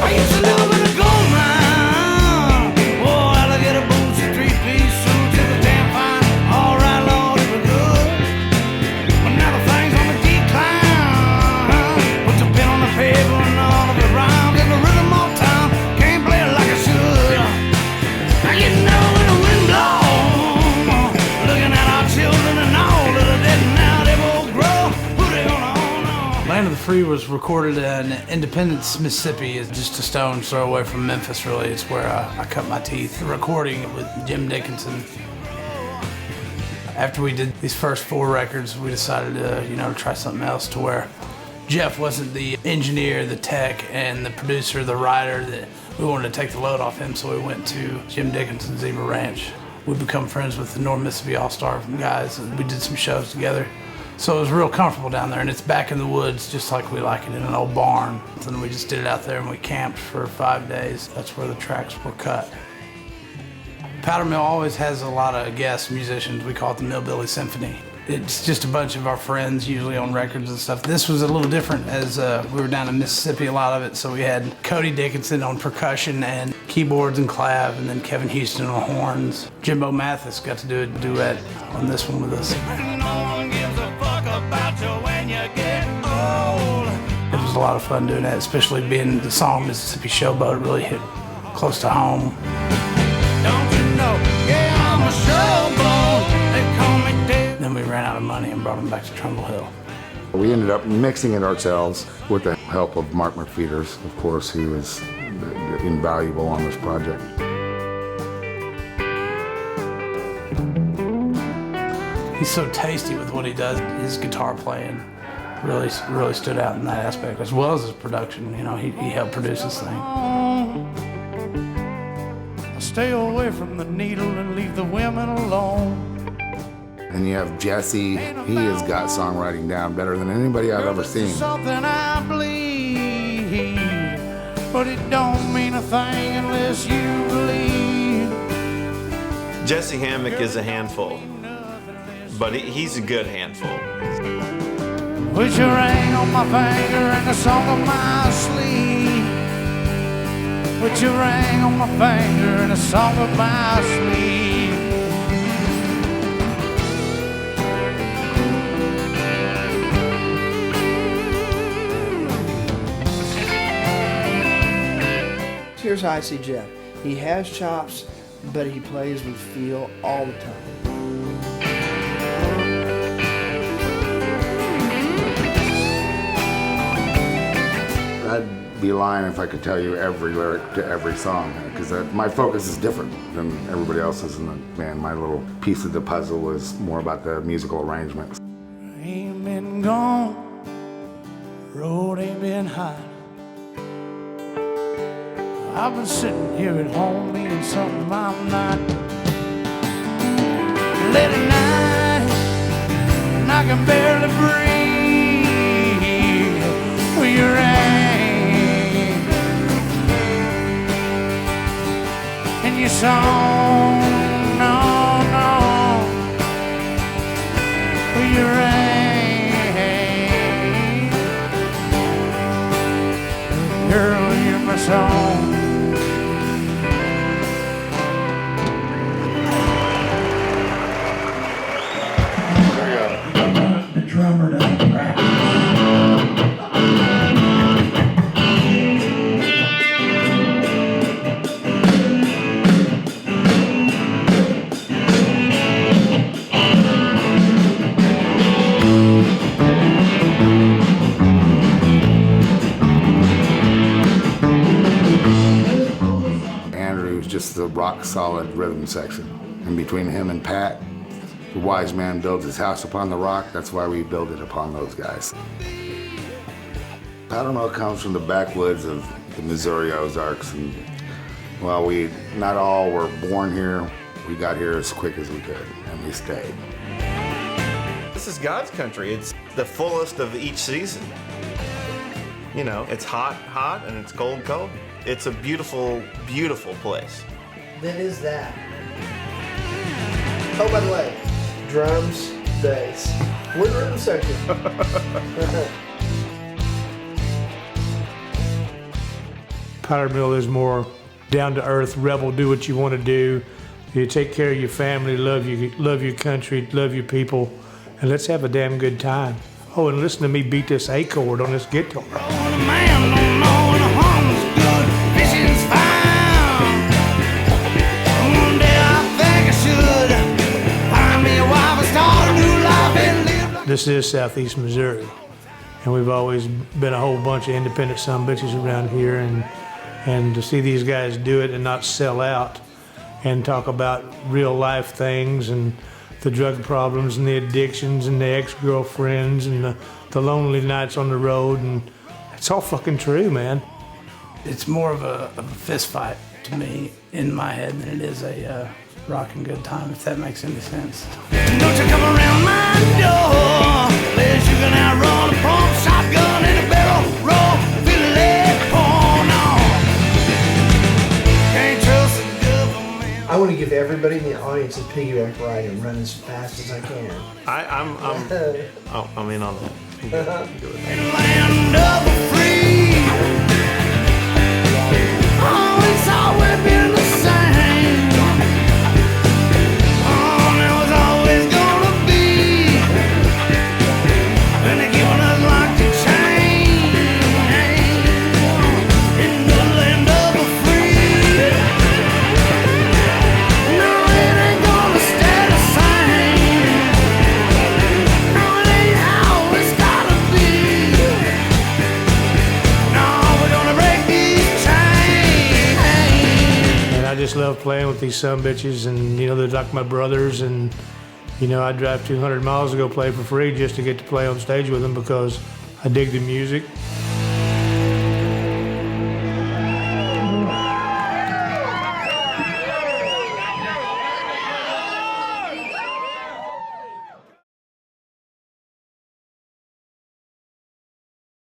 I used to live in a gold mine. Oh, alligator boots and three-piece suits. It was damn fine. All right, Lord, it was good. But now the thing's on the decline. Put the pen on the paper and all of the rhymes and the rhythm of time. Can't play it like I should. I get know when the wind blows. Looking at our children and all of the dead now they both grow. Who they gonna own on? Land of the Free was recorded in Independence, Mississippi. It's just a stone's throw away from Memphis, really. It's where I cut my teeth recording with Jim Dickinson. After we did these first 4 records, we decided to, try something else to where Jeff wasn't the engineer, the tech, and the producer, the writer. That we wanted to take the load off him, so we went to Jim Dickinson's Zebra Ranch. We become friends with the North Mississippi All-Star guys, and we did some shows together. So it was real comfortable down there, and it's back in the woods, just like we like it, in an old barn. And we just did it out there, and we camped for 5 days. That's where the tracks were cut. Powder Mill always has a lot of guest musicians. We call it the Millbilly Symphony. It's just a bunch of our friends, usually on records and stuff. This was a little different, as we were down in Mississippi, a lot of it. So we had Cody Dickinson on percussion and keyboards and clav, and then Kevin Houston on horns. Jimbo Mathis got to do a duet on this one with us. It was a lot of fun doing that, especially being the song Mississippi Showboat really hit close to home. Don't you know? Yeah, I'm a showboat. They call me Dave. Then we ran out of money and brought him back to Trumbull Hill. We ended up mixing it ourselves with the help of Mark McFeeters, of course, who is invaluable on this project. He's so tasty with what he does. His guitar playing really stood out in that aspect, as well as his production. He helped produce this thing. Stay away from the needle and leave the women alone. And you have Jesse. He has got songwriting down better than anybody I've ever seen. Something I believe, but it don't mean a thing unless you believe. Jesse Hammock is a handful, but he's a good handful. Put your ring on my finger and the song on my sleeve. Put your ring on my finger and a song of my sleeve. Here's how I see Jeff. He has chops, but he plays with feel all the time. I'd be lying if I could tell you every lyric to every song, because my focus is different than everybody else's in the band. My little piece of the puzzle was more about the musical arrangements. Ain't been gone, road ain't been high. I've been sitting here at home being something I'm not. Late at night, and I can barely breathe. With your ring and your song, no. With your ring, girl, you're my song. The drummer doesn't practice. Andrew's just the rock solid rhythm section. And between him and Pat, the wise man builds his house upon the rock. That's why we build it upon those guys. Powder Mill comes from the backwoods of the Missouri Ozarks, and while we not all were born here, we got here as quick as we could, and we stayed. This is God's country. It's the fullest of each season. It's hot, and it's cold, cold. It's a beautiful, beautiful place. Then is that. Oh, by the way, drums, Nice. What rhythm section? Powder Mill is more down to earth, rebel, do what you want to do. You take care of your family, love your country, love your people, and let's have a damn good time. Oh, and listen to me beat this A chord on this guitar. When a man don't know when a home's good, fishing's fine. One day I think I should find me a wife and start a new life and live like This is Southeast Missouri, and we've always been a whole bunch of independent sumbitches around here, and to see these guys do it and not sell out and talk about real life things and the drug problems and the addictions and the ex-girlfriends and the lonely nights on the road, and it's all fucking true, man. It's more of a fist fight to me in my head than it is a rocking good time, if that makes any sense. Don't you come around my door, unless you can outrun a pump shotgun in a barrel roll, feel a lead porn on. Can't trust the government. I want to give everybody in the audience a piggyback ride and run as fast as I can. I'm in on that. Land of the free. Oh, it's always been the same. Oh, there was always gonna be. And they're giving us like the chain. In the land of the free. No, it ain't gonna stay the same. No, it ain't how it's gotta be. No, we're gonna break these chains. And I just love playing with these sumbitches, and you know, they're like my brothers, and you know, I drive 200 miles to go play for free just to get to play on stage with them because I dig the music.